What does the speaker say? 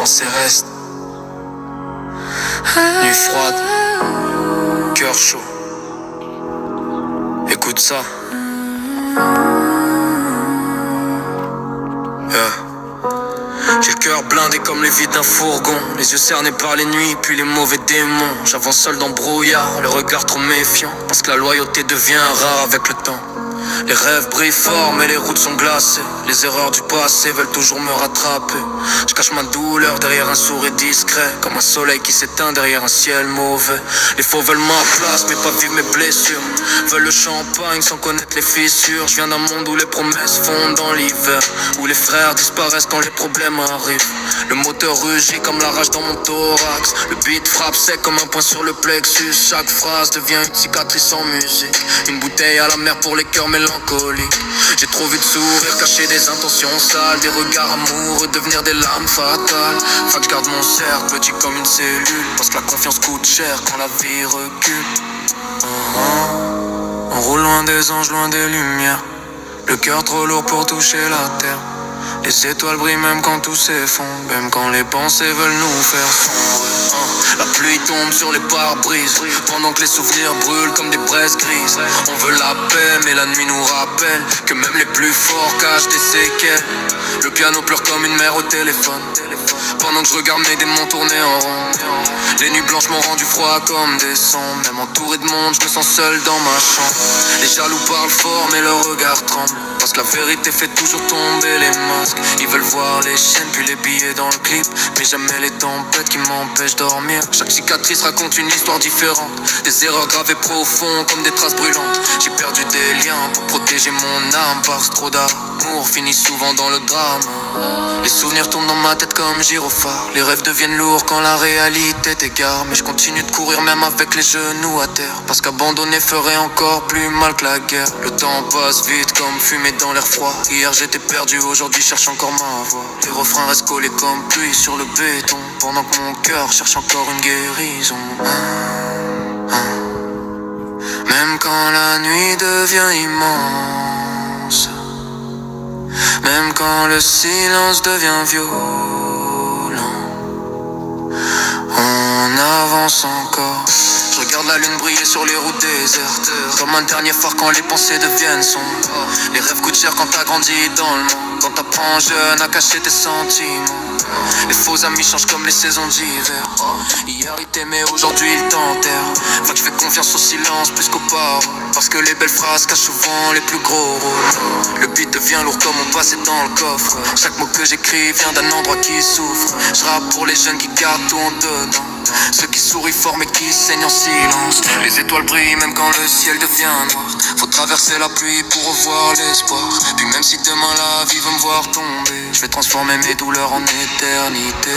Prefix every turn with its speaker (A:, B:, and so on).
A: pensées restent. Nuit froide, cœur chaud. Écoute ça. J'ai le cœur blindé comme les vides d'un fourgon. Les yeux cernés par les nuits, puis les mauvais démons. J'avance seul dans le brouillard, le regard trop méfiant. Parce que la loyauté devient rare avec le temps. Les rêves brillent fort mais les routes sont glacées. Les erreurs du passé veulent toujours me rattraper. Je cache ma douleur derrière un sourire discret, comme un soleil qui s'éteint derrière un ciel mauvais. Les faux veulent ma place mais pas vivre mes blessures. Veulent le champagne sans connaître les fissures. Je viens d'un monde où les promesses fondent dans l'hiver, où les frères disparaissent quand les problèmes arrivent. Le moteur rugit comme la rage dans mon thorax. Le beat frappe sec comme un point sur le plexus. Chaque phrase devient une cicatrice en musique. Une bouteille à la mer pour les cœurs mélancoliques. J'ai trop vu de sourires cacher des intentions sales, des regards amoureux devenir des larmes fatales. Faut que je garde mon cercle petit comme une cellule, parce que la confiance coûte cher quand la vie recule. On roule loin des anges, loin des lumières. Le cœur trop lourd pour toucher la terre. Les étoiles brillent même quand tout s'effondre, même quand les pensées veulent nous faire sombrer. La pluie tombe sur les pare-brises, pendant que les souvenirs brûlent comme des braises grises. On veut la paix, mais la nuit nous rappelle que même les plus forts cachent des séquelles. Le piano pleure comme une mère au téléphone, pendant que je regarde mes démons tourner en rond. Les nuits blanches m'ont rendu froid comme des cendres. Même entouré de monde, je me sens seul dans ma chambre. Les jaloux parlent fort, mais leur regard tremble, parce que la vérité fait toujours tomber les masques. Ils veulent voir les chaînes puis les billets dans le clip, mais jamais les tempêtes qui m'empêchent de dormir. Chaque cicatrice raconte une histoire différente, des erreurs gravées profondes comme des traces brûlantes. J'ai perdu des liens pour protéger mon âme, parce que trop d'amour finit souvent dans le drame. Les souvenirs tournent dans ma tête comme gyrophare. Les rêves deviennent lourds quand la réalité t'égare. Mais je continue de courir même avec les genoux à terre, parce qu'abandonner ferait encore plus mal que la guerre. Le temps passe vite comme fumée dans l'air froid. Hier j'étais perdu, aujourd'hui je cherche encore ma voix. Les refrains restent collés comme pluie sur le béton, pendant que mon cœur cherche encore une guérison. Même quand la nuit devient immense, même quand le silence devient violent, on avance encore. Je regarde la lune briller sur les routes désertes, comme un dernier phare quand les pensées deviennent sombres. Les rêves coûtent cher quand t'as grandi dans le monde, quand t'apprends jeune à cacher tes sentiments. Les faux amis changent comme les saisons d'hiver. Hier ils t'aimaient, aujourd'hui ils t'enterrent. Faut que je fais confiance au silence plus qu'aux paroles, parce que les belles phrases cachent souvent les plus gros rôles. Le beat devient lourd comme mon passé dans le coffre. Chaque mot que j'écris vient d'un endroit qui souffre. Je rappe pour les jeunes qui gardent tout en dedans, ceux qui sourient fort mais qui saignent en silence. Les étoiles brillent même quand le ciel devient noir. Faut traverser la pluie pour revoir l'espoir. Puis même si demain la vie veut me voir tomber, je vais transformer mes douleurs en éternité.